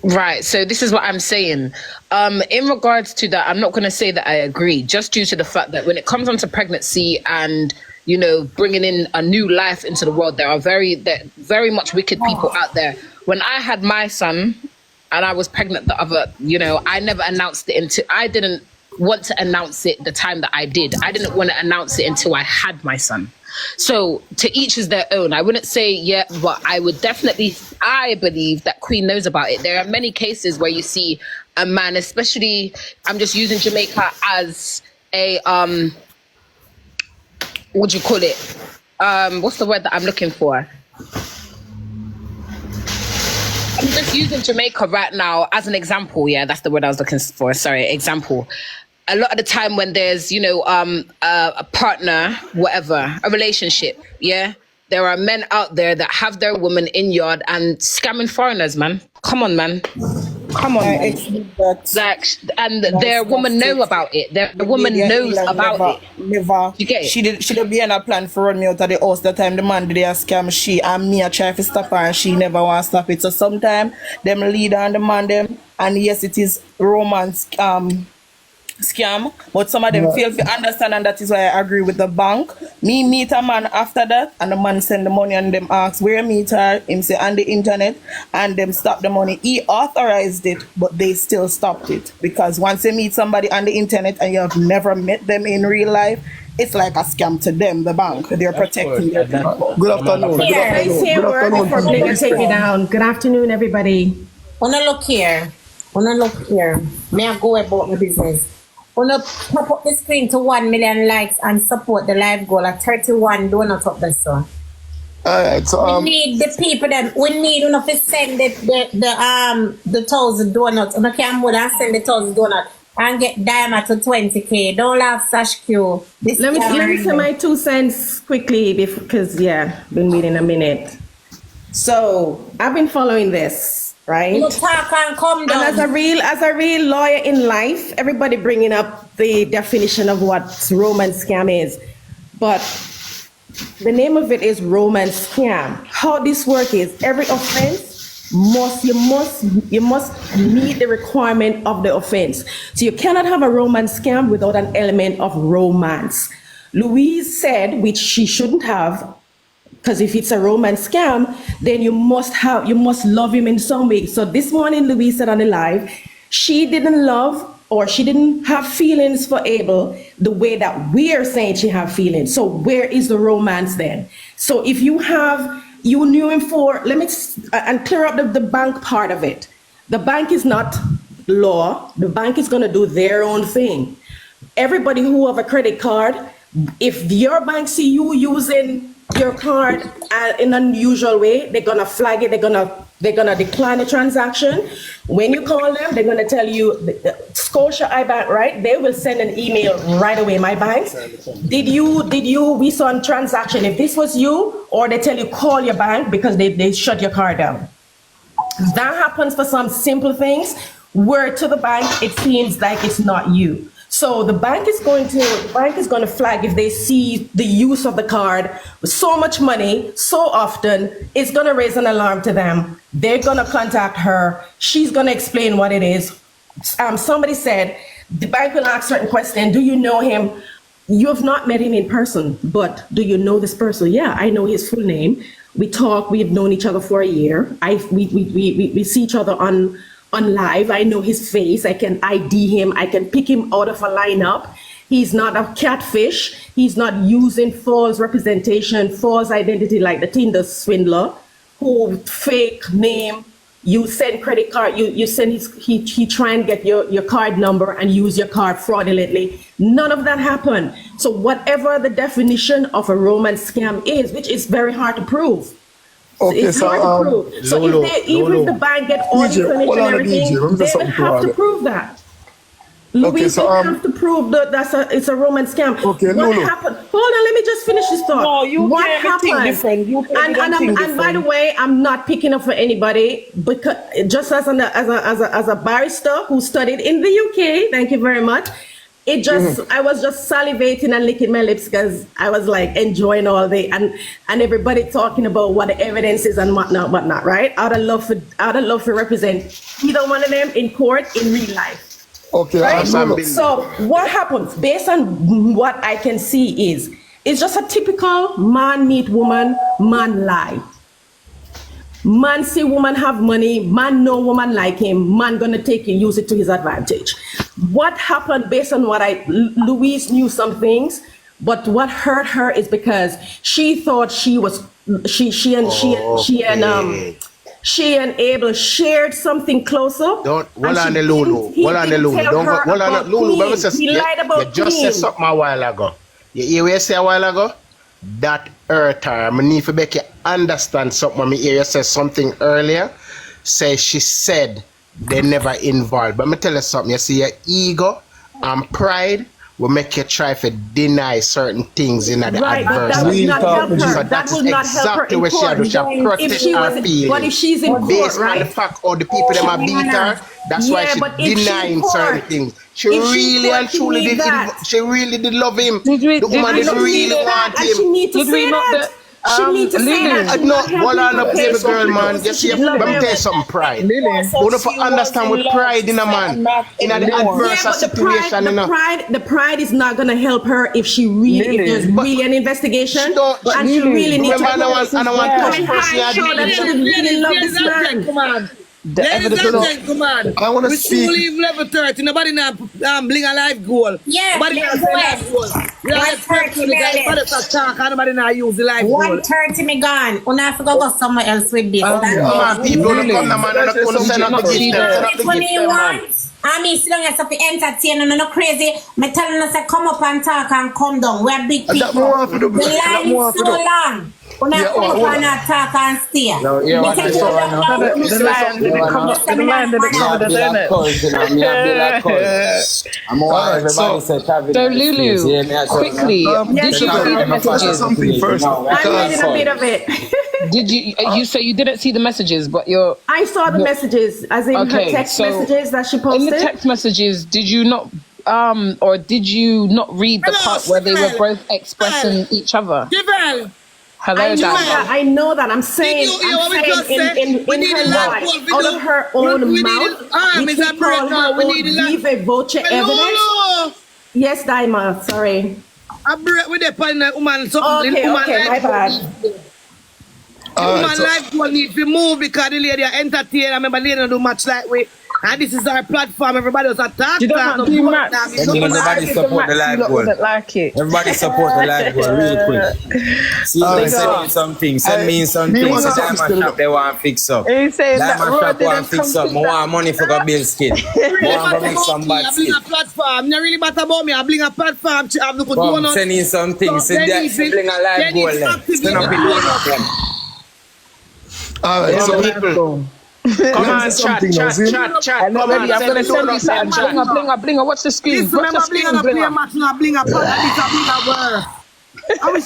Right. So this is what I'm saying. In regards to that, I'm not going to say that I agree, just due to the fact that when it comes on to pregnancy and, you know, bringing in a new life into the world, there are very much wicked people out there. When I had my son, and I was pregnant the other, I never announced it I didn't want to announce it the time that I did. I didn't want to announce it until I had my son. So to each is their own. I wouldn't say yet, but I believe that Queen knows about it. There are many cases where you see a man, especially, I'm just using Jamaica as a, what do you call it? What's the word that I'm looking for? I'm just using Jamaica right now as an example. Yeah, that's the word I was looking for. Sorry, example. A lot of the time when there's, a partner, whatever, a relationship, yeah, there are men out there that have their woman in yard and scamming foreigners, man. Come on, man. Come on, man. And their woman know about it. Their woman knows about it. Never. You get it? She did be on a plan for run me out of the house the time the man did a scam. She and me a try to stop her and she never want to stop it. So sometimes them leader and the man them, and yes, it is romance scam, but some of them fail to understand, and that is why I agree with the bank. Me meet a man after that, and the man send the money and them ask where meet her, him say on the internet, and them stop the money. He authorized it, but they still stopped it, because once you meet somebody on the internet and you have never met them in real life, it's like a scam to them, the bank. They're protecting their people. Good afternoon. Good afternoon. Before Blinga take me down. Good afternoon, everybody. Wanna look here. May I go about my business? Wanna pop up the screen to 1 million likes and support the live goal at 31 donuts up there, so. Alright, so we need the people that we need enough to send the 1,000 donuts. We can more than send the 1,000 donuts and get Diamond to 20k. Don't laugh, Sash Q. Let me say my 2 cents quickly because been waiting a minute. So I've been following this. Right. You talk and come down. And as a real lawyer in life, everybody bringing up the definition of what romance scam is, but the name of it is romance scam. How this work is every offense you must meet the requirement of the offense. So you cannot have a romance scam without an element of romance. Louise said, which she shouldn't have. Because if it's a romance scam, then you must love him in some way. So this morning, Louise said on the live, she didn't love or she didn't have feelings for Abel the way that we are saying she have feelings. So where is the romance then? So if you knew him for, and clear up the bank part of it. The bank is not law. The bank is going to do their own thing. Everybody who have a credit card, if your bank see you using your card in an unusual way, they're gonna flag it. They're gonna decline the transaction. When you call them, they're gonna tell you Scotia iBank, right? They will send an email right away. My bank, we saw a transaction. If this was you, or they tell you call your bank because they shut your card down. That happens for some simple things. Where to the bank, it seems like it's not you. So the bank is going to flag if they see the use of the card with so much money so often. It's going to raise an alarm to them. They're going to contact her. She's going to explain what it is. Somebody said the bank will ask certain questions. Do you know him? You have not met him in person, but do you know this person? Yeah, I know his full name. We talk. We've known each other for a year. We see each other on live. I know his face. I can ID him. I can pick him out of a lineup. He's not a catfish. He's not using false representation, false identity like the Tinder swindler who fake name. You send credit card, you send he try and get your card number and use your card fraudulently. None of that happened. So whatever the definition of a romance scam is, which is very hard to prove. Okay, it's hard to prove. So even if the bank get all the information and everything, they will have to prove that. Louise will have to prove that it's a romance scam. Okay, what happened? Hold on, let me just finish this thought. No, you what can't happened? Think different. And by the way, I'm not picking up for anybody because just as a barrister who studied in the UK, thank you very much. It just I was just salivating and licking my lips because I was like enjoying all the and everybody talking about what the evidence is and whatnot, right? I'd love to represent either one of them in court in real life. Okay, right? So what happens based on what I can see is it's just a typical man meet woman, man lie. Man see woman have money, man know woman like him, man gonna take it, use it to his advantage. What happened based on what Louise knew some things, but what hurt her is because she thought she and Abel shared something closer. Hold on, Lulu. Lulu. You just said something a while ago. You hear what you say a while ago? That hurt her. I need to make you understand something. I hear you say something earlier. Say she said they never involved. But me tell you something. You see, your ego and pride will make you try to deny certain things in the adversity. That will not help her in court. But if she's in court, based right? on the fact or the people that beat her, that's why she's denying certain things. She really and truly did. She really did love him. The woman did really want him. She need to say that. She need to say that. No, hold on up, baby girl, man. You see, let me tell you something, pride. You don't understand what pride in a man, in an adverse situation. The pride is not gonna help her if she really, if there's really an investigation, and she really needs to. I don't want to touch personally. That she really love this man. Come on. I want to we speak. We leave level 30. Nobody now Blinga life goal. Yeah, nobody now say life goal. Nobody now use the life goal. 1:30 me gone. Una have to go somewhere else with this. Come on, people, come on, man. I mean, still have to entertain and no crazy. Me telling us to come up and talk and come down. We're big people. The line is so long. When I come up and talk and stay. No, the line didn't come to So Lulu, quickly, did you see the messages? I read a bit of it. Did you say you didn't see the messages, but you're... I saw the messages, as in her text messages that she posted. In the text messages, did you not, or did you not read the part where they were both expressing each other? Hello, I know that. I'm saying in her life, out of her own mouth, we can call her vive voce evidence. Yes, Daima, sorry. I break with the woman something. Okay, my bad. Woman life will need to move because the lady entertain. I remember lady don't do much like we. And this is our platform. Everybody was attacked. Everybody support the live goal. Everybody support the live goal real quick. See, send me something. So Diamond Shop they want to fix up. Diamond Shop want to fix up. I want money for the bill skin. I want to make some bad skin. I bring a platform. Not really matter about me. I bring a platform. I'm looking for send in something. Send a live goal. Send up it. All right, so people. Come on, chat. I'm gonna send you something. Blinga, watch the screen. Watch the screen, Blinga.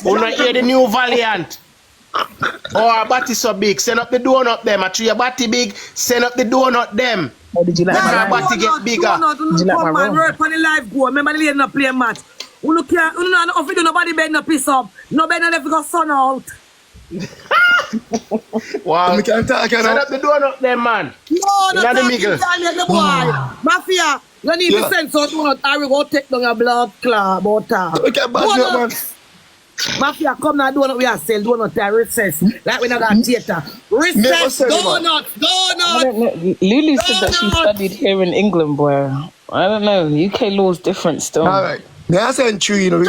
Wanna hear the new Valiant? Oh, our body so big. Send up the donut them. I treat your body big. Send up the donut them. Oh, did you like my our body get bigger? Did you like my word for the live goal? Remember the lady not play match. You can't. Nobody bed no piss up. No bed no left go sun out. Wow. Send up the donut them, man. No, not the boy. Mafia, you need to send some donut. I will go take down your blood clot water. Mafia, come now, donut we are sell donut at recess. Like we not got theater. Recess, donut. Lulu said that she studied here in England, boy. I don't know. UK law is different still. All right. Now I said true, you know.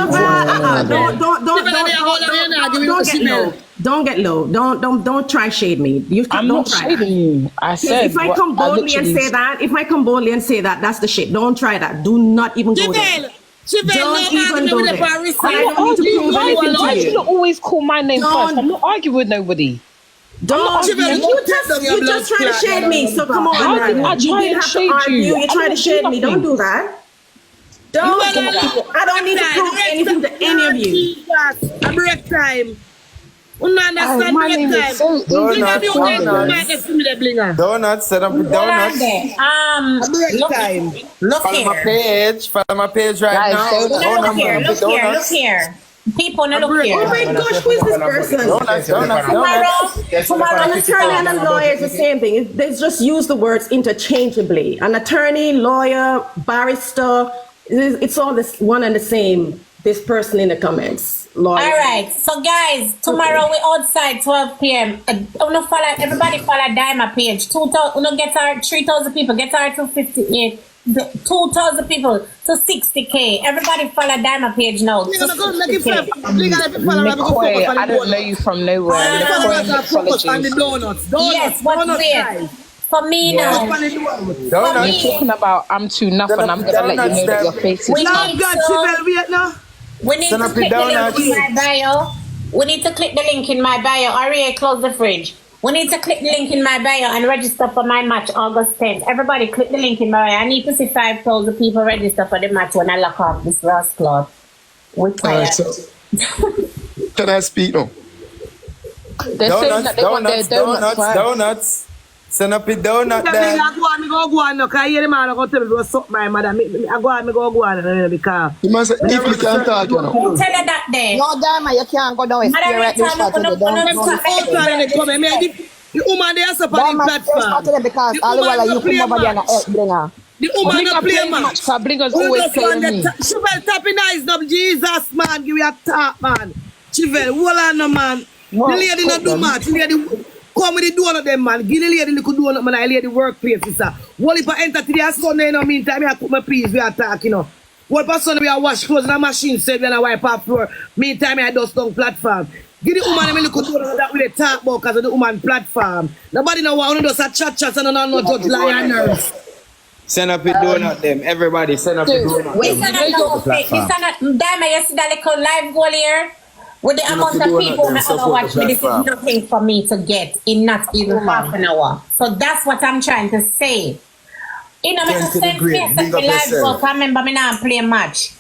Don't get low. Don't try shade me. I'm not shading you. I said if I come boldly and say that, that's the shit. Don't try that. Do not even go there. Don't even go there. I don't need to prove anything to you. Why do you not always call my name first? I'm not arguing with nobody. You just trying to shade me. So come on. How did I try and shade you? You're trying to shade me. Don't do that. I don't need to prove anything to any of you. A break time. Understand break time. Donuts, set up donuts. Break time. Follow my page right now. Look here. People, look here. Oh my gosh, who is this person? Tomorrow, an attorney and a lawyer is the same thing. They just use the words interchangeably. An attorney, lawyer, barrister. It's all this one and the same, this person in the comments. Lord. All right, so guys, tomorrow we outside 12 p.m. Everybody follow Diamond page. 2,000, get our 3,000 people, get our 258, 2,000 people to 60K. Everybody follow Diamond page now. I don't know you from nowhere. Yes, what's weird? For me now. You're talking about I'm too nothing. I'm gonna let you know that your face is We need to click the link in my bio. We need to click the link in my bio. Aria, close the fridge. We need to click the link in my bio and register for my match August 10th. Everybody click the link in my bio. I need to see 5,000 people register for the match when I lock off this Ross Club. We're tired. So, can I speak now? They're saying that they want their donuts. Send up it donut there. I go on, no, because the man go tell me to suck my mother. I go on, because... You must say, if you can't talk, you know. Tell her that there. No, Diamond, you can't go down and stay right there. The woman they are supporting platform. Because all the while you come over there and help Blinga. The woman not play match. Blinga's always playing me. Chivel tapping eyes up, Jesus man, give me a tap man. Chivel, hold on no man. The lady not do match. The lady come with the donut them man. Give the lady the donut man. I lady workplace sir. What if I enter today Sunday in the meantime I put my peas we attack you know. What if Sunday we wash clothes in a machine so we wipe up floor. Meantime I dust down platform. Give the woman a little donut that we talk about because of the woman platform. Nobody know what just a chat and no judge lioners. Send up it donut them. Everybody send up it donut them. We Diamond, you see that little live goal here? With the amount of people that want to watch me, this is nothing for me to get in not even half an hour. So that's what I'm trying to say. You know, make a sense that the live goal, I remember me now play a match.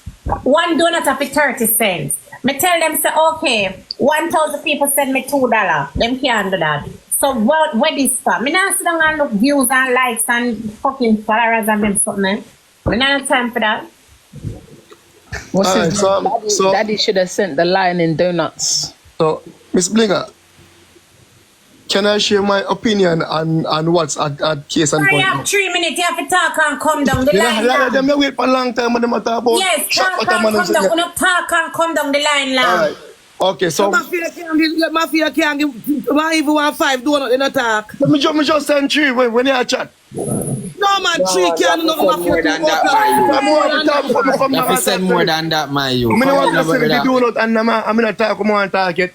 One donut of 30 cents. Me tell them, say, okay, 1,000 people send me $2. Them can't do that. So what this for? Me not sit down and look views and likes and fucking followers and them something. Me not have time for that. Daddy should have sent the lion in donuts. So, Miss Blinga, can I share my opinion on what's at case and point? You have 3 minutes, you have to talk and come down the line. Them wait for a long time when they talk about. Yes, talk and come down. You not talk and come down the line long. All right. Okay, so Mafia can't give even 1.5 donut in a talk. Me just send 3 when you chat. No man, 3 can't not more than that. You have to send more than that, my you. I want to send the donut and I'm going to talk more target.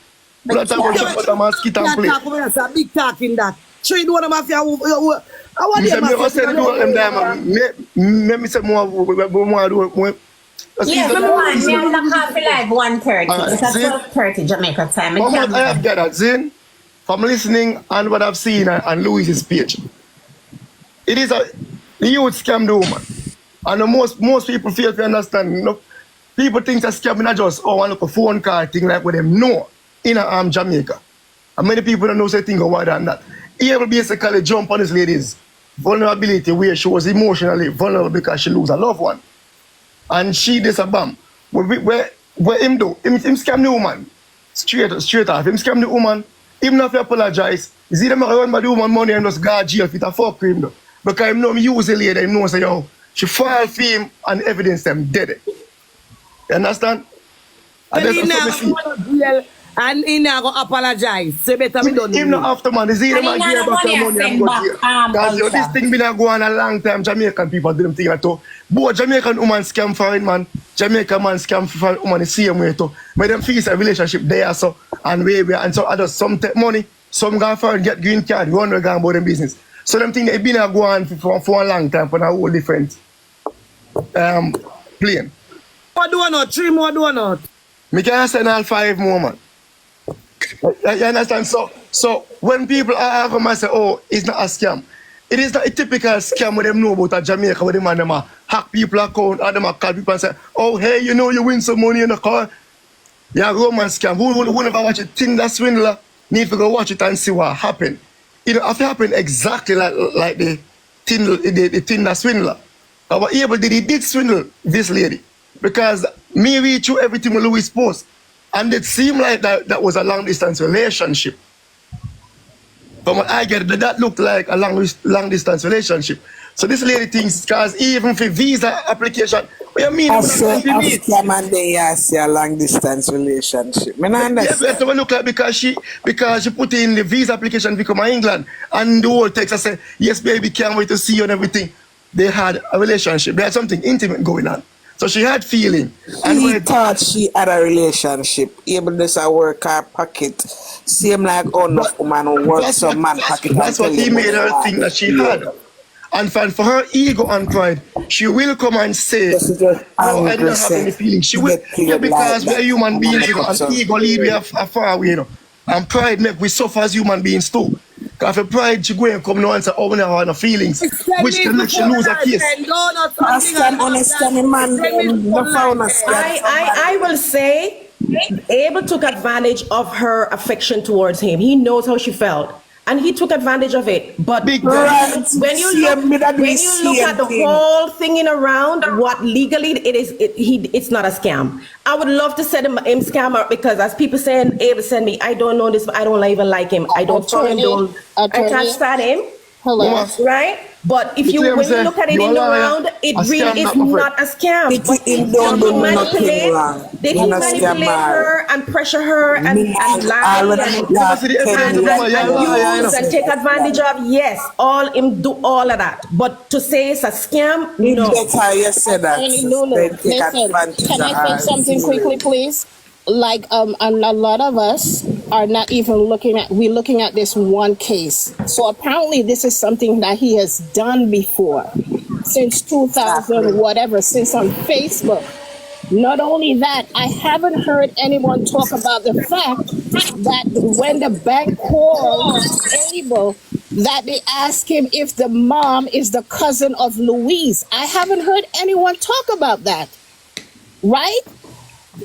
I'm going to talk about the mosquito and play. That's a big talk in that. 3 donut mafia. I want to send them say more. Yes, me and the coffee live 1:30. It's at 12:30 Jamaica time. I have gathered, Zin, from listening and what I've seen on Louise's page. It is the youth scam the woman. And most people fail to understand. You know, people think that scamming not just, I look a phone call thing like with them. No, in Jamaica. And many people don't know something more than that. He will basically jump on this lady's vulnerability where she was emotionally vulnerable because she lose a loved one. And she this a bomb. Where him do? Him scam the woman. Straight off. Him scam the woman. Him not apologize. Is he them run by the woman money and just go jail for fuck him though. Because him know me use the lady, him know say yo, she fall for him and evidence them dead. You understand? And he now go apologize. So better me don't. Him not after man. Is he them a give back the money and go jail? Because this thing been go on a long time. Jamaican people do them thing at all. Both Jamaican woman scam for it, man. Jamaican man scam for woman the same way too. But them feel a relationship there so and way and so others some take money, some go for and get green card, one way go about them business. So them thing they been go on for a long time for a whole different plane. More donut, 3 more donut. Me can send all 5 more, man. You understand? So when people are having and say, oh, it's not a scam. It is not a typical scam where them know about a Jamaica where them and them hack people account and them call people and say, oh, hey, you know you win some money in the car. Yeah, romance scam. Who never watch it, Tinder swindler, need to go watch it and see what happened. It have happened exactly like the Tinder swindler. Our able did swindle this lady. Because me read through everything with Louise post. And it seemed like that was a long distance relationship. From what I get, that looked like a long distance relationship. So this lady thinks, because even for visa application, What you mean? I say a scam and then you see a long distance relationship. Me not Yeah, understand. but look like because she put in the visa application to come to England and the whole text I said, yes, baby, can't wait to see you and everything. They had a relationship. They had something intimate going on. So she had feeling. She thought she had a relationship. Able to work her pocket. Same like enough woman who works some man pocket. That's what he made her think that she had. And for her ego and pride, she will come and say, oh, I don't have any feelings. She will, yeah, because we're human beings, you know, and ego lead we are far away, you know. And pride make we suffer as human beings too. Because for pride, she go and come now and say, oh, we don't have no feelings. Which can make she lose a case. I will say, Abel took advantage of her affection towards him. He knows how she felt. And he took advantage of it. But when you look at the whole thing in around, what legally it is, it's not a scam. I would love to set him scammer because as people saying, Abel send me, I don't know this, I don't even like him. I don't follow him, don't attach that him. Hello. Right? But if you when you look at it in the round, it really is not a scam. Did he manipulate her and pressure her and lie and use and take advantage of? Yes, all him do all of that. But to say it's a scam, no. Listen, can I say something quickly, please? Like and a lot of us are not even looking at this one case. So apparently this is something that he has done before since 2000 whatever, since on Facebook. Not only that, I haven't heard anyone talk about the fact that when the bank called Abel, that they asked him if the mom is the cousin of Louise. I haven't heard anyone talk about that. Right?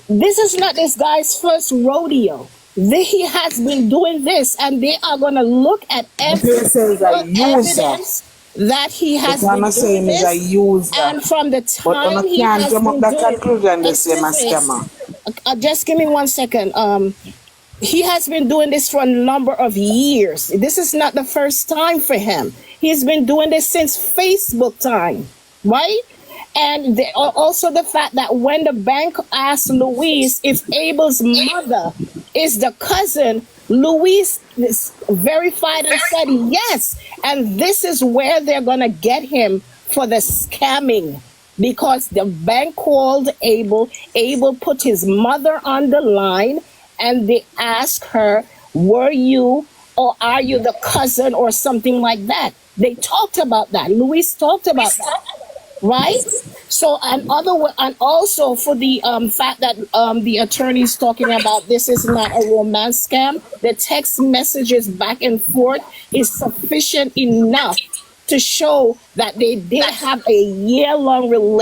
This is not this guy's first rodeo. He has been doing this, and they are going to look at evidence that he has been doing this. And from the time he has been doing just give me 1 second. He has been doing this for a number of years. This is not the first time for him. He's been doing this since Facebook time, right? And also the fact that when the bank asked Louise if Abel's mother is the cousin, Louise verified and said yes. And this is where they're going to get him for the scamming. Because the bank called Abel. Abel put his mother on the line and they asked her, were you or are you the cousin or something like that? They talked about that. Louise talked about that. Right? So, and also for the fact that the attorney is talking about this is not a romance scam, the text messages back and forth is sufficient enough to show that they did have a year-long relationship.